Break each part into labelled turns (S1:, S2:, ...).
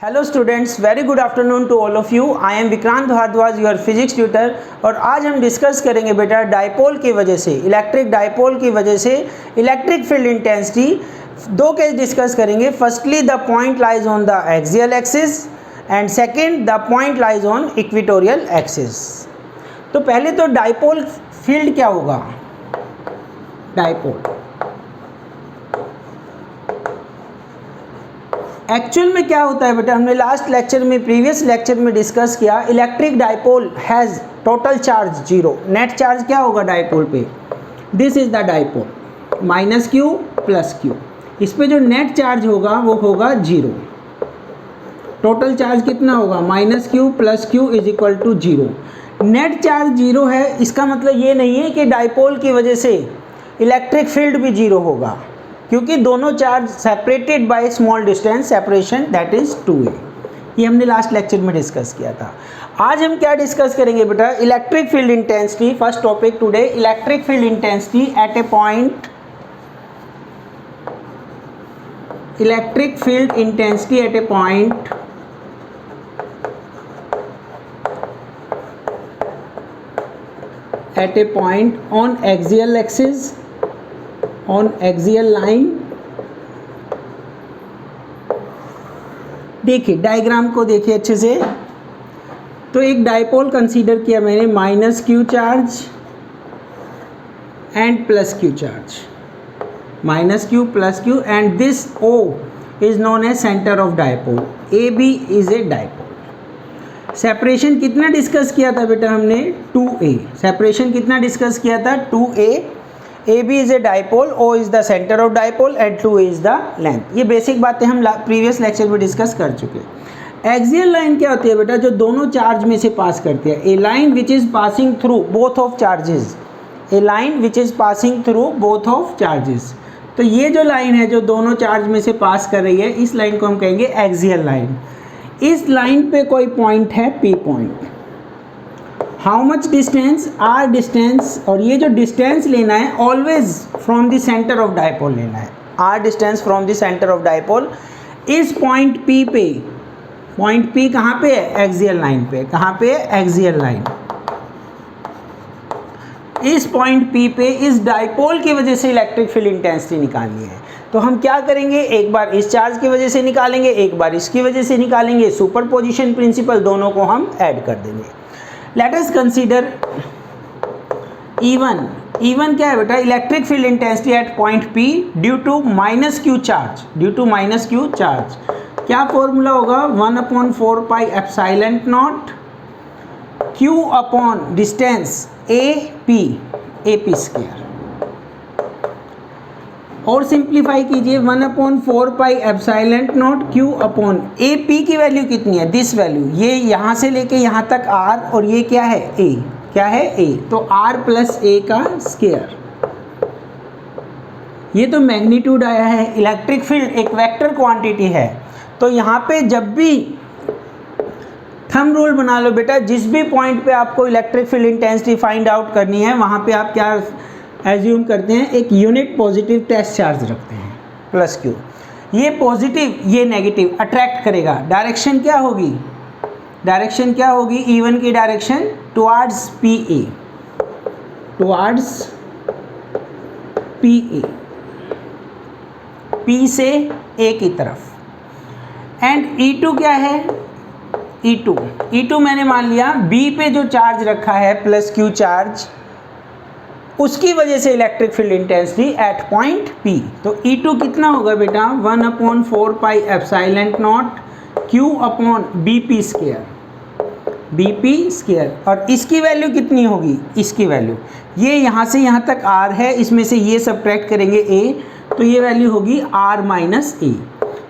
S1: Hello students, very good afternoon to all of you. I am Vikrant Bhardwaj, your physics tutor. और आज हम discuss करेंगे बेटा डाइपोल की वजह से, इलेक्ट्रिक डाइपोल की वजह से इलेक्ट्रिक फील्ड इंटेंसिटी। दो केस डिस्कस करेंगे। Firstly the point lies on the axial axis and second the point lies on equatorial axis. तो पहले तो डाइपोल फील्ड क्या होगा। डाइपोल एक्चुअल में क्या होता है बेटा, हमने लास्ट लेक्चर में, प्रीवियस लेक्चर में डिस्कस किया। Electric dipole has total charge zero. Net charge क्या होगा डाइपोल पे, this is the dipole, minus Q plus Q. इस पे जो नेट चार्ज होगा वो होगा जीरो। टोटल चार्ज कितना होगा, minus Q plus Q is equal to zero. Net charge zero है, इसका मतलब ये नहीं है कि डाइपोल की वजह से इलेक्ट्रिक फील्ड भी जीरो होगा, क्योंकि दोनों charge separated by small distance, separation that is 2a। ये हमने लास्ट लेक्चर में डिस्कस किया था। आज हम क्या डिस्कस करेंगे बेटा, electric field intensity. First topic today, electric field intensity eight a point, electric field intensity eight a point on axial axis, on axial line। देखिए डायग्राम को देखिए अच्छे से। तो एक डाइपोल कंसीडर किया मैंने, minus Q charge and plus Q charge, minus Q plus Q, and this O is known as centre of dipole. AB is a dipole. Separation कितना डिस्कस किया था बेटा हमने, 2a। सेपरेशन कितना डिस्कस किया था, 2a। AB is a dipole, O is the centre of dipole and 2a is the length. ये basic बातें हम प्रीवियस लेक्चर में डिस्कस कर चुके हैं। एक्सियल लाइन क्या होती है बेटा, जो दोनों चार्ज में से पास करती है। A line which is passing through both of charges, a line which is passing through both of charges. तो ये जो लाइन है जो दोनों चार्ज में से पास कर रही है, इस लाइन को हम कहेंगे एक्सियल लाइन। इस लाइन पे कोई पॉइंट है P point. How much distance, R distance, और ये जो डिस्टेंस लेना है always from the centre of dipole लेना है। R distance from the centre of dipole. इस पॉइंट P पे, पॉइंट P कहाँ पे है, एक्सियल लाइन पे। कहाँ पे है, एक्सियल लाइन। इस पॉइंट P पे इस डाइपोल की वजह से इलेक्ट्रिक फील्ड इंटेंसिटी निकालनी है। तो हम क्या करेंगे, एक बार इस चार्ज की वजह से निकालेंगे, एक बार इसकी वजह से निकालेंगे। सुपरपोजिशन प्रिंसिपल, दोनों को हम ऐड कर देंगे। Let us consider E1। E1 क्या है बेटा, electric field intensity at point P due to minus Q charge, due to minus Q charge. क्या फॉर्मूला होगा, 1/4 pi epsilon naught Q upon distance AP square. और simplify कीजिए, 1/4 pi epsilon naught Q upon AP की value कितनी है, this value. ये यहाँ से लेके यहाँ तक R, और ये क्या है, A। क्या है, A। तो R प्लस A का स्क्वायर। ये तो मैग्नीट्यूड आया है। इलेक्ट्रिक फील्ड एक वेक्टर क्वांटिटी है, तो यहाँ पे जब भी थंब रूल बना लो बेटा, जिस भी पॉइंट पे आपको electric field intensity find out करनी है, वहाँ पे आप क्या एज्यूम करते हैं, एक यूनिट पॉजिटिव टेस्ट चार्ज रखते हैं, प्लस क्यू। ये पॉजिटिव, ये नेगेटिव अट्रैक्ट करेगा। डायरेक्शन क्या होगी, डायरेक्शन क्या होगी, E1 की direction towards PA, towards PA, P से A की तरफ। एंड E2 क्या है, E2 मैंने मान लिया B पे जो चार्ज रखा है प्लस क्यू चार्ज, उसकी वजह से electric field intensity at point P। तो E2 कितना होगा बेटा, 1/4 pi epsilon naught Q upon BP square, BP square. और इसकी वैल्यू कितनी होगी, इसकी वैल्यू, ये यहाँ से यहाँ तक R है, इसमें से ये सब्ट्रैक्ट करेंगे A, तो ये वैल्यू होगी R माइनस A।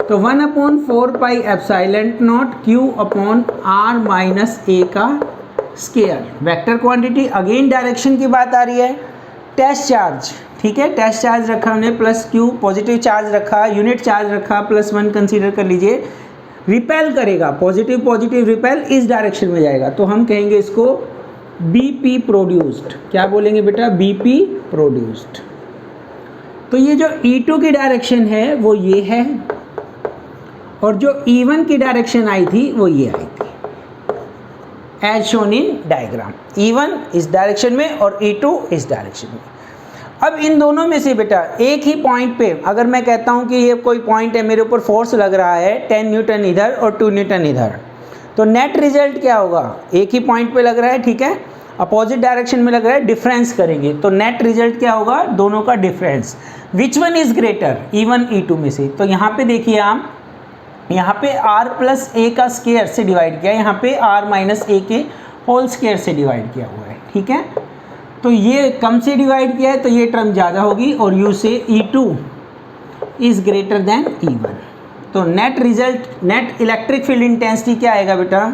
S1: तो 1/4 pi epsilon naught Q upon R minus A का square. Vector quantity, again direction की बात आ रही है। टेस्ट चार्ज, ठीक है, टेस्ट चार्ज रखा हमने प्लस क्यू, पॉजिटिव चार्ज रखा, यूनिट चार्ज रखा +1 कंसीडर कर लीजिए। रिपेल करेगा, पॉजिटिव पॉजिटिव रिपेल इस डायरेक्शन में जाएगा, तो हम कहेंगे इसको BP प्रोड्यूस्ड। क्या बोलेंगे बेटा, BP प्रोड्यूस्ड। तो ये जो E2 की डायरेक्शन है वो ये है, और जो E1 की डायरेक्शन आई थी वो ये आई थी, as shown in diagram. E1 इस डायरेक्शन में और E2 इस डायरेक्शन में। अब इन दोनों में से बेटा एक ही पॉइंट पे अगर मैं कहता हूँ कि ये कोई पॉइंट है, मेरे ऊपर फोर्स लग रहा है 10 न्यूटन इधर और 2 न्यूटन इधर, तो नेट रिजल्ट क्या होगा? एक ही पॉइंट पे लग रहा है, ठीक है, अपोजिट डायरेक्शन में लग रहा है, डिफरेंस करेंगे तो नेट रिजल्ट क्या होगा? दोनों का difference. Which one is greater? E1 E2 में से। तो यहाँ पे देखिए आप, यहाँ पे r प्लस ए का स्क्वायर से डिवाइड किया, यहाँ पे r माइनस ए के होल स्क्वायर से डिवाइड किया हुआ है, ठीक है। तो ये कम से डिवाइड किया है तो ये टर्म ज़्यादा होगी और u से E2 is greater than E1। तो net result, net electric field intensity क्या आएगा बेटा?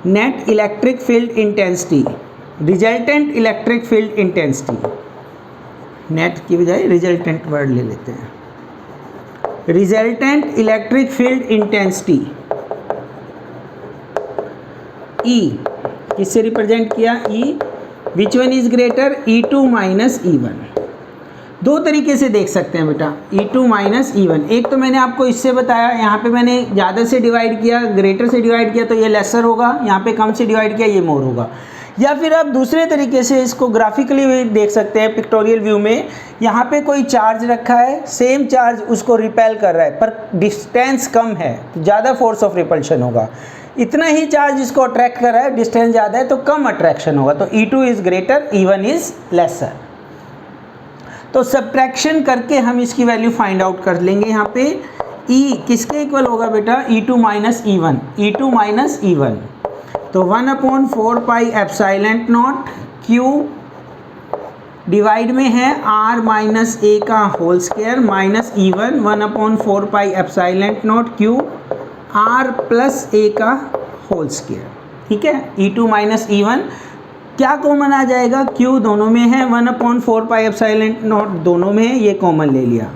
S1: Net electric field intensity, resultant electric field intensity, net की बजाय रिजल्टेंट वर्ड ले लेते हैं, resultant electric field intensity E किससे रिप्रेजेंट किया? E। Which one is greater? E2 minus E1। दो तरीके से देख सकते हैं बेटा, E2 माइनस E1। एक तो मैंने आपको इससे बताया, यहाँ पे मैंने ज़्यादा से डिवाइड किया, ग्रेटर से डिवाइड किया तो ये लेसर होगा, यहाँ पे कम से डिवाइड किया ये मोर होगा। या फिर आप दूसरे तरीके से इसको ग्राफिकली भी देख सकते हैं, पिक्टोरियल व्यू में। यहाँ पे कोई चार्ज रखा है, सेम चार्ज उसको रिपेल कर रहा है पर डिस्टेंस कम है तो ज़्यादा फोर्स ऑफ रिपल्शन होगा। इतना ही चार्ज इसको अट्रैक्ट कर रहा है, डिस्टेंस ज़्यादा है तो कम अट्रैक्शन होगा। तो E2 is greater, E1 is laser. तो सब्ट्रैक्शन करके हम इसकी वैल्यू फाइंड आउट कर लेंगे। यहाँ पे E किसके इक्वल होगा बेटा? E2 minus E1, E2 minus E1। तो 1/4 pi epsilon naught Q divide में है R माइनस ए का whole square minus E1 1/4 pi epsilon naught Q R plus a का होल स्क्वायर, ठीक है। E2 माइनस E1 क्या कॉमन आ जाएगा? Q दोनों में है, 1/4 पाई एप्सिलॉन नॉट दोनों में है, ये कॉमन ले लिया,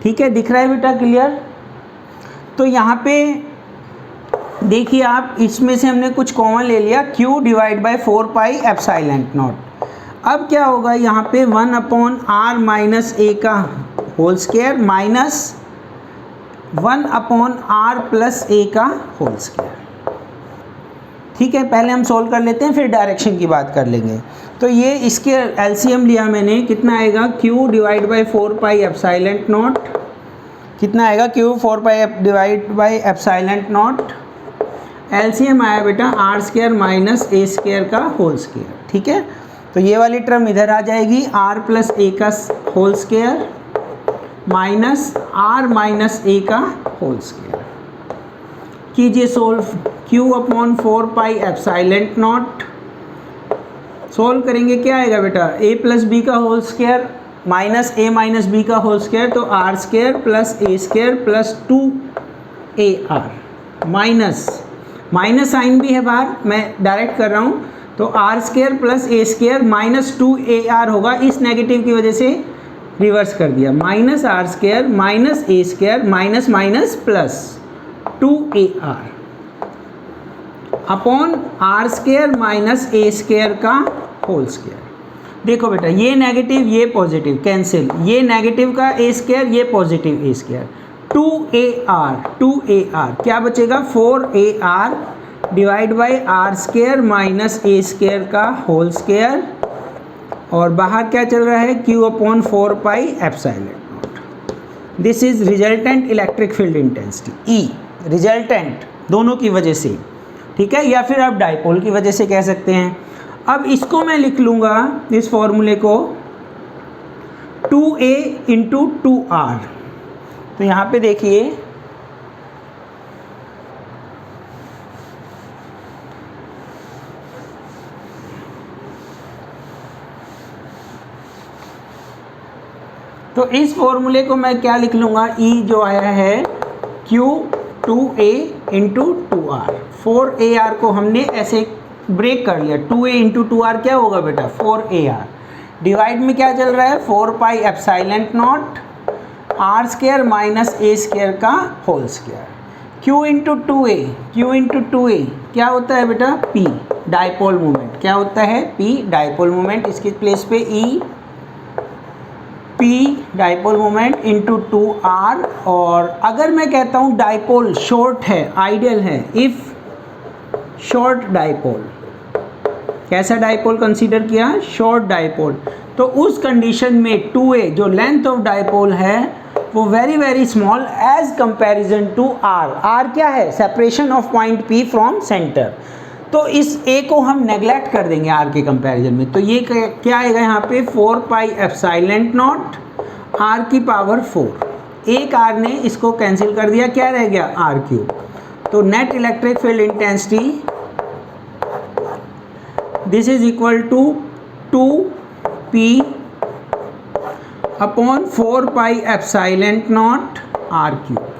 S1: ठीक है। दिख रहा है बेटा? क्लियर? तो यहाँ पे देखिए आप, इसमें से हमने कुछ कॉमन ले लिया, Q divide by 4 pi epsilon naught. अब क्या होगा यहाँ पे? 1/r माइनस ए का whole square minus 1/r plus a का होल स्क्वायर, ठीक है। पहले हम सोल्व कर लेते हैं, फिर डायरेक्शन की बात कर लेंगे। तो ये इसके एलसीएम लिया मैंने, कितना आएगा? Q divide by 4 pi epsilon not, कितना आएगा? Q 4 pi divide by epsilon not, LCM आया बेटा r स्क्वायर माइनस ए स्क्वायर का होल स्क्वायर, ठीक है। तो ये वाली टर्म इधर आ जाएगी, r प्लस ए का whole square minus r minus a का होल स्क्वायर। कीजिए solve, Q/4 pi epsilon naught, solve करेंगे क्या आएगा बेटा? a प्लस बी का whole square minus a minus B का होल स्क्वायर, तो r square plus a square plus 2ar minus sign भी है बाहर, मैं डायरेक्ट कर रहा हूँ, तो r square plus a square minus 2ar होगा, इस नेगेटिव की वजह से रिवर्स कर दिया, माइनस आर स्क्वायर माइनस ए square minus minus plus 2ar upon R square minus ए स्क्वायर का होल स्क्वायर। देखो बेटा, ये नेगेटिव ये पॉजिटिव कैंसिल, ये नेगेटिव का ए स्क्वायर ये पॉजिटिव ए स्क्वायर, 2ar क्या बचेगा? 4ar divide by R square minus A square का होल स्क्वायर, और बाहर क्या चल रहा है? Q/4 pi epsilon naught. This is resultant electric field intensity E, resultant दोनों की वजह से, ठीक है, या फिर आप डाइपोल की वजह से कह सकते हैं। अब इसको मैं लिख लूँगा, इस फॉर्मूले को 2a इंटू 2r। तो यहाँ पे देखिए, तो इस फॉर्मूले को मैं क्या लिख लूँगा? E जो आया है Q 2a into 2r, 4ar को हमने ऐसे ब्रेक कर लिया, 2a इंटू 2r क्या होगा बेटा? 4ar डिवाइड में क्या चल रहा है? 4 pi epsilon naught R square minus ए स्क्वायर का whole square, Q into 2a क्या होता है बेटा? P डाइपोल मोमेंट, क्या होता है? P डाइपोल मोमेंट, इसके प्लेस पे E P dipole moment into 2R। और अगर मैं कहता हूँ डाइपोल शॉर्ट है, आइडियल है, इफ़ शॉर्ट डाइपोल, कैसा डाइपोल कंसीडर किया, शॉर्ट डाइपोल, तो उस कंडीशन में 2a जो लेंथ ऑफ डाइपोल है वो very very small as comparison to r। r क्या है, separation of point p from centre. तो इस a को हम नेग्लेक्ट कर देंगे r के कंपैरिजन में। तो ये क्या आएगा यहाँ पे 4 पाई एप्सिलॉन नॉट r की पावर 4। एक r ने इसको कैंसिल कर दिया, क्या रह गया r क्यूब। तो net electric field intensity this is equal to 2p अपॉन 4 pi epsilon naught r cube.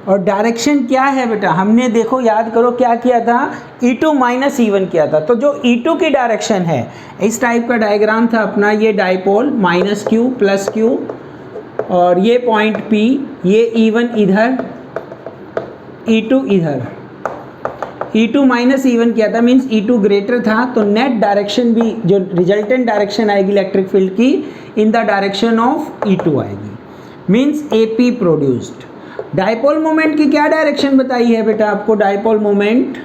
S1: और डायरेक्शन क्या है बेटा, हमने देखो याद करो क्या किया था, E2 माइनस E1 किया था। तो जो E2 की डायरेक्शन है, इस टाइप का डायग्राम था अपना, ये dipole minus Q plus Q और ये पॉइंट P, ये E1 इधर, E2 इधर। E2 माइनस E1 किया था, मीन्स E2 ग्रेटर था, तो नेट डायरेक्शन भी जो रिजल्टेंट डायरेक्शन आएगी इलेक्ट्रिक फील्ड की इन द डायरेक्शन ऑफ E2 आएगी, means AP produced. Dipole moment की क्या डायरेक्शन बताई है बेटा आपको, dipole moment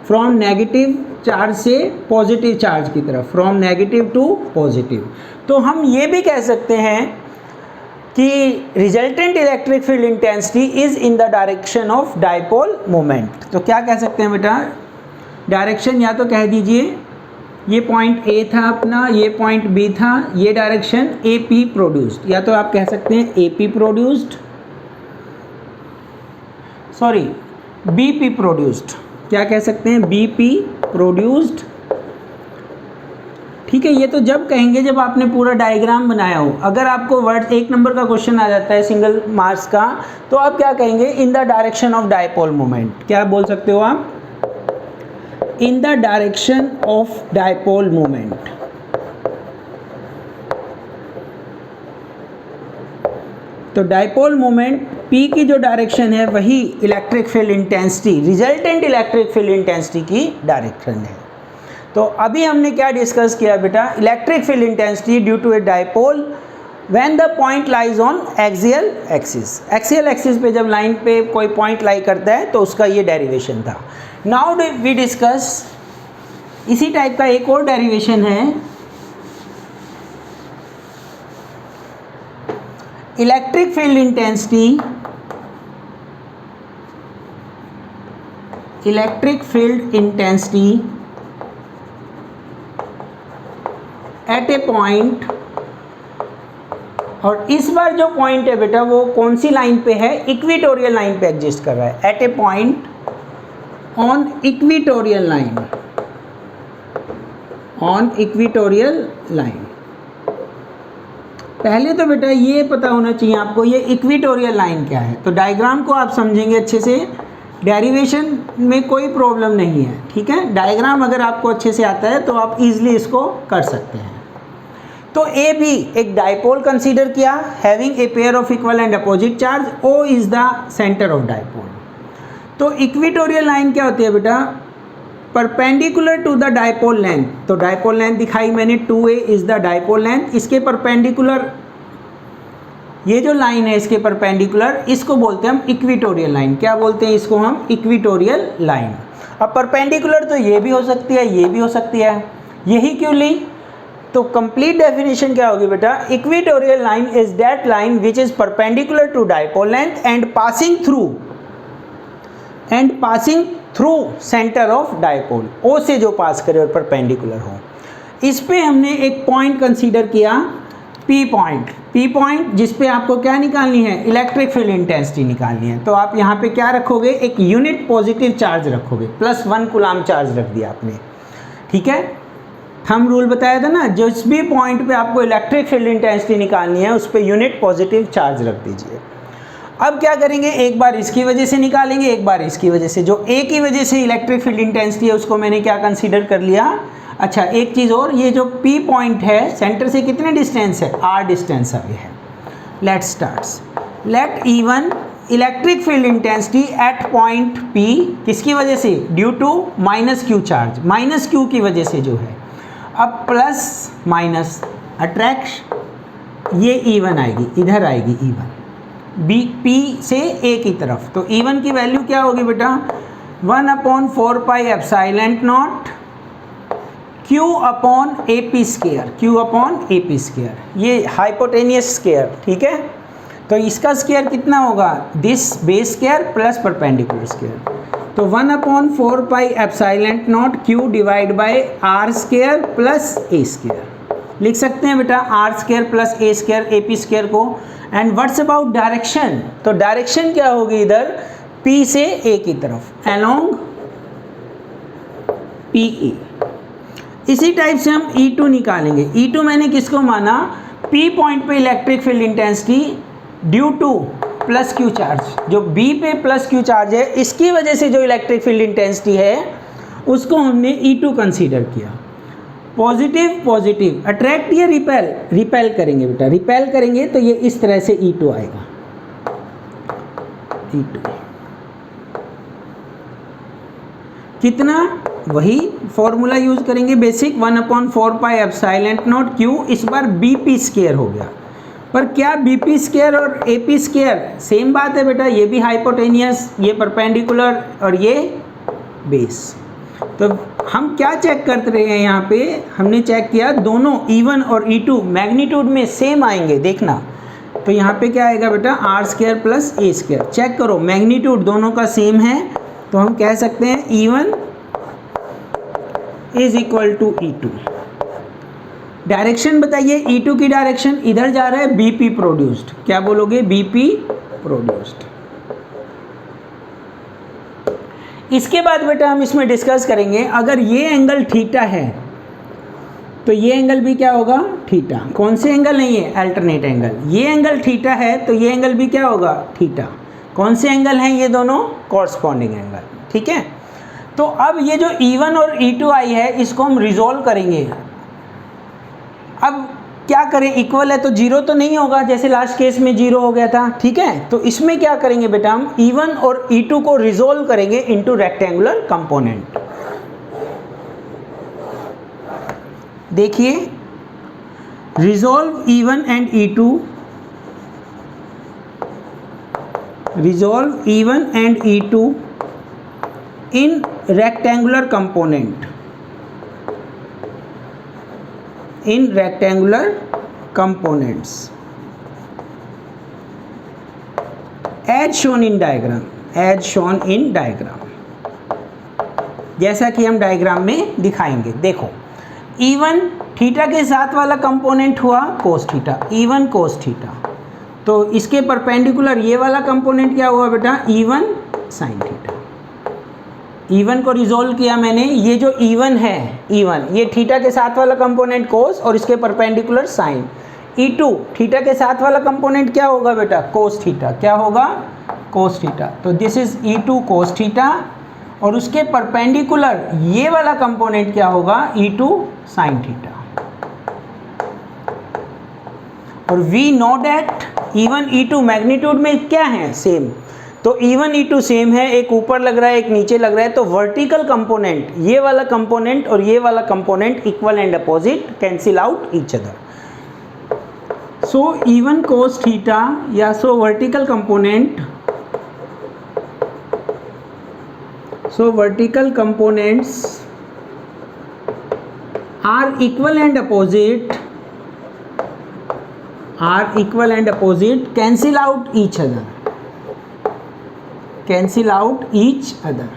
S1: from negative charge से पॉजिटिव चार्ज की तरफ, फ्रॉम नेगेटिव टू पॉजिटिव। तो हम ये भी कह सकते हैं कि resultant electric field intensity is in the direction of dipole moment. तो क्या कह सकते हैं बेटा, डायरेक्शन या तो कह दीजिए ये पॉइंट A था अपना, ये पॉइंट B था, ये डायरेक्शन AP प्रोड्यूस्ड, या तो आप कह सकते हैं AP produced, sorry BP produced, क्या कह सकते हैं BP प्रोड्यूस्ड। ठीक है, ये तो जब कहेंगे जब आपने पूरा डायग्राम बनाया हो। अगर आपको वर्ड 1 नंबर का क्वेश्चन आ जाता है सिंगल मार्क्स का, तो आप क्या कहेंगे, in the direction of dipole moment. क्या बोल सकते हो आप, in the direction of dipole moment. तो डाइपोल मोमेंट P की जो डायरेक्शन है वही electric field intensity, resultant electric field intensity की डायरेक्शन है। तो अभी हमने क्या डिस्कस किया बेटा, electric field intensity due to a dipole when the point lies on axial axis. Axial axis पे जब लाइन पे कोई पॉइंट लाई करता है तो उसका ये डेरिवेशन था। नाउ वी डिस्कस, इसी टाइप का एक और डेरिवेशन है, electric field intensity, electric field intensity eight a point. और इस बार जो पॉइंट है बेटा वो कौन सी लाइन पे है, इक्वेटोरियल लाइन पे एग्जिस्ट कर रहा है, at a point on equatorial line, on equatorial line. पहले तो बेटा ये पता होना चाहिए आपको ये इक्वेटोरियल लाइन क्या है। तो डायग्राम को आप समझेंगे अच्छे से, डेरिवेशन में कोई प्रॉब्लम नहीं है, ठीक है। डायग्राम अगर आपको अच्छे से आता है तो आप इजीली इसको कर सकते हैं। तो ए भी एक डाइपोल कंसीडर किया, having a pair of equal and opposite charge, O is the centre of dipole. तो इक्वेटोरियल लाइन क्या होती है बेटा, perpendicular to the dipole length. तो डाइपोल लेंथ दिखाई मैंने, 2a is the dipole length, इसके परपेंडिकुलर ये जो लाइन है इसके परपेंडिकुलर, इसको बोलते हैं हम इक्वेटोरियल लाइन। क्या बोलते हैं इसको हम, इक्वेटोरियल लाइन। अब परपेंडिकुलर तो ये भी हो सकती है, ये भी हो सकती है, यही क्यों ली। तो कंप्लीट डेफिनेशन क्या होगी बेटा, equatorial line is that line which is perpendicular to dipole length and passing through centre of dipole, O से जो पास करे और परपेंडिकुलर हो। इस पे हमने एक पॉइंट कंसीडर किया, P पॉइंट जिस पे आपको क्या निकालनी है, इलेक्ट्रिक फील्ड इंटेंसिटी निकालनी है। तो आप यहाँ पे क्या रखोगे, एक यूनिट पॉजिटिव चार्ज रखोगे, +1 कूलम चार्ज रख दिया आपने, ठीक है। थंब रूल बताया था ना, जिस भी पॉइंट पे आपको इलेक्ट्रिक फील्ड इंटेंसिटी निकालनी है उस पर यूनिट पॉजिटिव चार्ज रख दीजिए। अब क्या करेंगे, एक बार इसकी वजह से निकालेंगे, एक बार इसकी वजह से। जो ए की वजह से इलेक्ट्रिक फील्ड इंटेंसिटी है उसको मैंने क्या कंसीडर कर लिया। अच्छा, एक चीज़ और, ये जो P पॉइंट है सेंटर से कितने डिस्टेंस है, R डिस्टेंस अभी है। Let start, let E1 electric field intensity at point P किसकी वजह से, due to -Q charge, -Q की वजह से जो है। अब प्लस माइनस अट्रैक्ट ये E1 आएगी, इधर आएगी E1 बी पी से ए की तरफ। तो E1 की वैल्यू क्या होगी बेटा 1/4 pi epsilon naught Q upon A P square, Q upon A P square, ये हाइपोटेनियस स्केयर, ठीक है। तो इसका स्केयर कितना होगा this base square plus perpendicular square. तो 1/4 pi epsilon naught Q divide by R square plus A square लिख सकते हैं बेटा, R square plus A square A P square को। एंड व्हाट्स अबाउट डायरेक्शन, तो डायरेक्शन क्या होगी इधर P से A की तरफ अलोंग PE। इसी टाइप से हम E2 निकालेंगे। E2 मैंने किसको माना, P पॉइंट पे electric field intensity due two plus Q charge, जो B पे प्लस Q चार्ज है इसकी वजह से जो इलेक्ट्रिक फील्ड इंटेंसिटी है उसको हमने E2 कंसीडर किया। पॉजिटिव पॉजिटिव अट्रैक्ट या रिपेल, रिपेल करेंगे बेटा, रिपेल करेंगे तो ये इस तरह से E2 आएगा, E2 कितना, वही फॉर्मूला यूज करेंगे basic 1/4 pi epsilon naught Q, इस बार BP स्केयर हो गया। पर क्या BP स्केयर और AP स्केयर सेम बात है बेटा, ये भी हाइपोटेनियस, ये परपेंडिकुलर और ये बेस। तो हम क्या चेक करते रहे हैं यहाँ पे, हमने चेक किया दोनों E1 और E2 मैग्नीट्यूड में सेम आएंगे, देखना। तो यहाँ पे क्या आएगा बेटा R square plus A square, check करो मैग्नीट्यूड दोनों का सेम है, तो हम कह सकते हैं E1 is equal to E2। Direction बताइए, E2 की डायरेक्शन इधर जा रहा है BP प्रोड्यूस्ड, क्या बोलोगे BP प्रोड्यूस्ड। इसके बाद बेटा हम इसमें डिस्कस करेंगे, अगर ये एंगल थीटा है तो ये एंगल भी क्या होगा थीटा। कौन से एंगल नहीं है, अल्टरनेट एंगल। ये एंगल थीटा है तो ये एंगल भी क्या होगा थीटा। कौन से एंगल हैं ये दोनों, कॉरस्पॉन्डिंग एंगल, ठीक है। तो अब ये जो E1 और E2 आई है इसको हम रिजोल्व करेंगे। अब क्या करें, इक्वल है तो जीरो तो नहीं होगा, जैसे लास्ट केस में जीरो हो गया था, ठीक है। तो इसमें क्या करेंगे बेटा, हम E1 और E2 को रिजोल्व करेंगे इनटू रेक्टेंगुलर कंपोनेंट। देखिए resolve E1 and E2, resolve E1 and E2 in rectangular component, in rectangular components as shown in diagram, as shown in diagram, जैसा कि हम डायग्राम में दिखाएंगे। देखो E1 थीटा के साथ वाला कंपोनेंट हुआ cos theta, E1 cos theta, तो इसके परपेंडिकुलर ये वाला कंपोनेंट क्या हुआ बेटा E1 साइन थीटा। E1 को रिजोल्व किया मैंने, ये जो E1 है E1 ये थीटा के साथ वाला कंपोनेंट कोस और इसके परपेंडिकुलर साइन। E2 थीटा के साथ वाला कंपोनेंट क्या होगा बेटा कोस थीटा, क्या होगा कोस थीटा। तो this is E2 cos theta और उसके परपेंडिकुलर ये वाला कंपोनेंट क्या होगा E2 साइन थीटा। और we know that E1 E2 magnitude में क्या है सेम, तो E1 E2 सेम है, एक ऊपर लग रहा है एक नीचे लग रहा है, तो वर्टिकल कंपोनेंट ये वाला कंपोनेंट और ये वाला component equal and opposite, cancel out each other. So E1 cos theta या so vertical component, so vertical components are equal and opposite, are equal and opposite, cancel out each other, cancel out each other.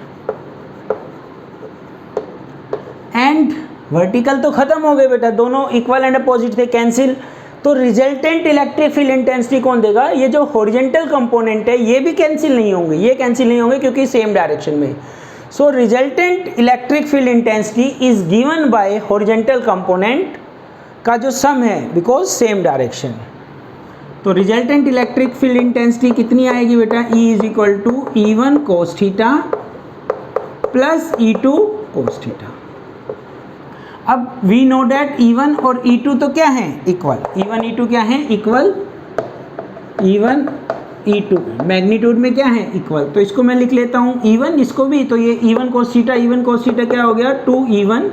S1: And vertical तो खत्म हो गए बेटा, दोनों equal and opposite थे, cancel. तो resultant electric field intensity कौन देगा, ये जो हॉरिजॉन्टल कंपोनेंट है ये भी कैंसिल नहीं होंगे, ये कैंसिल नहीं होंगे क्योंकि सेम डायरेक्शन में। So resultant electric field intensity is given by horizontal component का जो सम है बिकॉज सेम डायरेक्शन। तो रिजल्टेंट इलेक्ट्रिक फील्ड इंटेंसिटी कितनी आएगी बेटा, E is equal to E1 cos theta plus E2 cos theta. अब we know that E1 और E2 तो क्या है इक्वल, E1 E2 क्या है इक्वल, E1 E2 मैग्नीट्यूड में क्या है इक्वल। तो इसको मैं लिख लेता हूँ E1, इसको भी, तो ये E1 cos theta, E1 cos theta क्या हो गया 2E1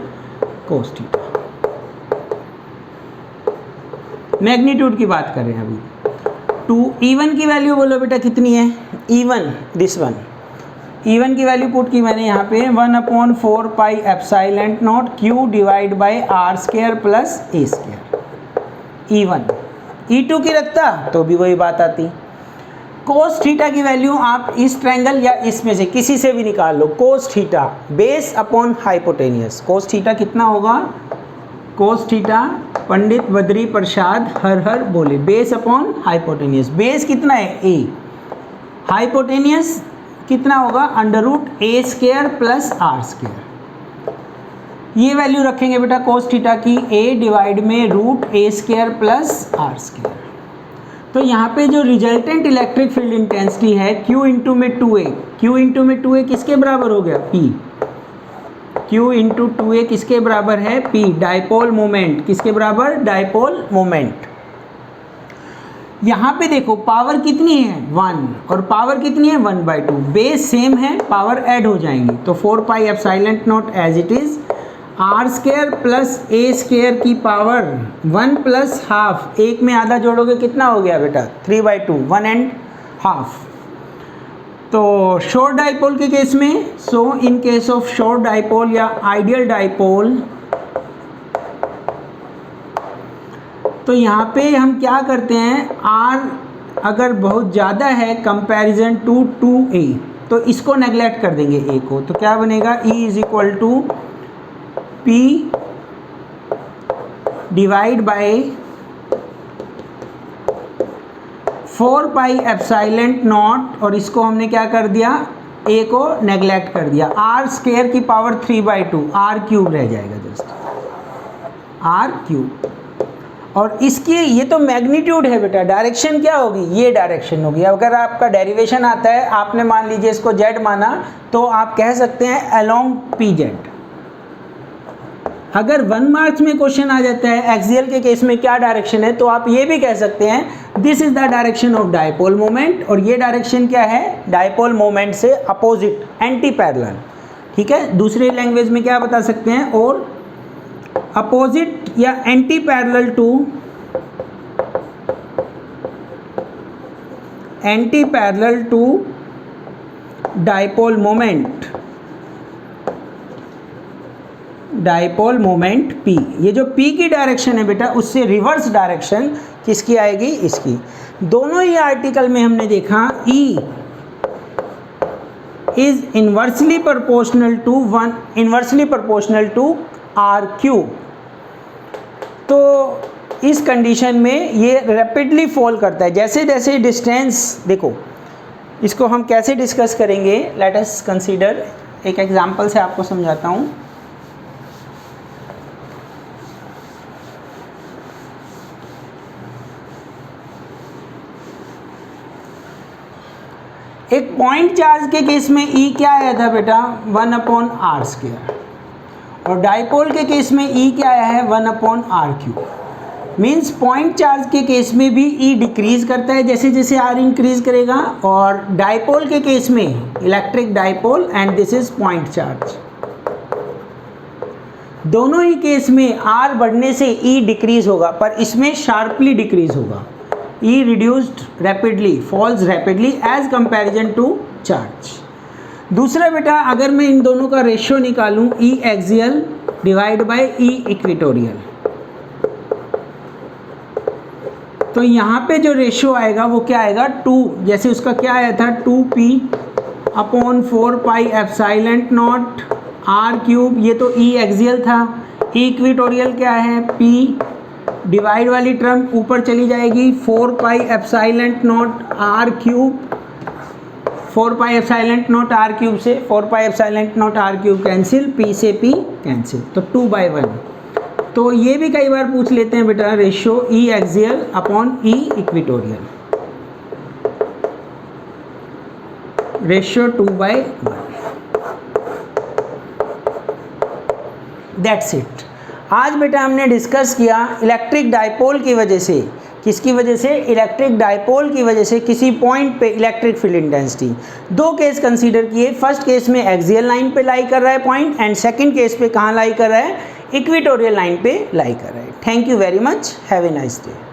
S1: कोस थीटा। मैग्नीट्यूड की बात कर रहे हैं अभी। टू E1 की वैल्यू बोलो बेटा कितनी है, E1 दिस वन, E1 की वैल्यू पुट की मैंने यहाँ पे 1/4 pi epsilon naught Q divide by R² plus A²। E1 E2 की रखता तो भी वही बात आती। कोस थीटा की वैल्यू आप इस ट्रायंगल या इसमें से किसी से भी निकाल लो। Cos theta base upon hypotenuse, cos theta कितना होगा, कोस थीटा पंडित बद्री प्रसाद हर हर बोले, बेस अपॉन हाइपोटेनियस। बेस कितना है a, हाइपोटेनियस कितना होगा √a² प्लस R²। ये वैल्यू रखेंगे बेटा कोस थीटा की a डिवाइड में √a² प्लस R²। तो यहाँ पे जो रिजल्टेंट इलेक्ट्रिक फील्ड इंटेंसिटी है Q इंटू में 2a, Q इंटू में 2a किसके बराबर हो गया P, Q इंटू 2a किसके बराबर है P, डाइपोल मोमेंट, किसके बराबर, डाइपोल मोमेंट। यहाँ पे देखो पावर कितनी है 1 और पावर कितनी है 1/2, बेस सेम है, पावर ऐड हो जाएंगी तो 4 pi epsilon naught as it is R² plus A² की पावर 1 प्लस हाफ, एक में आधा जोड़ोगे कितना हो गया बेटा 3/2, 1.5। तो शॉर्ट डाइपोल के केस में, so in case of short dipole या आइडियल डाइपोल, तो यहाँ पे हम क्या करते हैं, R अगर बहुत ज़्यादा है कंपैरिजन टू 2a तो इसको नेगलेक्ट कर देंगे a को, तो क्या बनेगा E is equal to P divide by 4 pi epsilon naught, और इसको हमने क्या कर दिया a को नेगलेक्ट कर दिया, R² की पावर 3/2, R³ रह जाएगा जस्ट R³। और इसकी ये तो मैग्नीट्यूड है बेटा, डायरेक्शन क्या होगी, ये डायरेक्शन होगी। अगर आपका डेरिवेशन आता है, आपने मान लीजिए इसको z माना, तो आप कह सकते हैं अलोंग PZ। अगर 1 मार्क्स में क्वेश्चन आ जाता है एक्सियल के केस में क्या डायरेक्शन है, तो आप ये भी कह सकते हैं this is the direction of dipole moment, और ये डायरेक्शन क्या है, डाइपोल मोमेंट से अपोजिट, एंटी पैरेलल। ठीक है, दूसरी लैंग्वेज में क्या बता सकते हैं, और अपोजिट या anti parallel to dipole moment, dipole moment P। ये जो P की डायरेक्शन है बेटा, उससे रिवर्स डायरेक्शन किसकी आएगी, इसकी। दोनों ही आर्टिकल में हमने देखा E is inversely proportional to R³। तो इस कंडीशन में ये रैपिडली फॉल करता है, जैसे जैसे डिस्टेंस, देखो इसको हम कैसे डिस्कस करेंगे, लेट अस कंसीडर, एक एग्जांपल से आपको समझाता हूँ। एक पॉइंट चार्ज के केस में E क्या आया था बेटा 1/r², और डाइपोल के केस में E क्या आया है 1/r³। मीन्स पॉइंट चार्ज के केस में भी E डिक्रीज करता है जैसे जैसे R इंक्रीज करेगा, और डाइपोल के केस में electric dipole, and this is point charge, दोनों ही केस में R बढ़ने से E डिक्रीज होगा, पर इसमें शार्पली डिक्रीज होगा। E reduced rapidly, falls rapidly as comparison to charge। दूसरा बेटा, अगर मैं इन दोनों का रेशियो निकालूं E axial divide by E equatorial, तो यहाँ पे जो रेशियो आएगा वो क्या आएगा 2, जैसे उसका क्या आया था 2p/4 pi epsilon not R³, ये तो E axial था। E इक्वेटोरियल क्या है P, डिवाइड वाली टर्म ऊपर चली जाएगी, 4 pi epsilon not R³, 4 pi epsilon not R³ से 4 pi epsilon not R³ cancel, P से P कैंसिल, तो 2/1। तो ये भी कई बार पूछ लेते हैं बेटा, ratio E axial upon E equatorial, ratio 2/1। That's it. आज बेटा हमने डिस्कस किया इलेक्ट्रिक डाइपोल की वजह से, किसकी वजह से, इलेक्ट्रिक डाइपोल की वजह से किसी पॉइंट पे इलेक्ट्रिक फील्ड इंटेंसिटी। दो केस कंसीडर किए, फर्स्ट केस में एक्सियल लाइन पे लाई कर रहा है पॉइंट, एंड सेकंड केस पे कहाँ लाई कर रहा है, इक्वेटोरियल लाइन पे लाई कर रहा है। Thank you very much, have a nice day.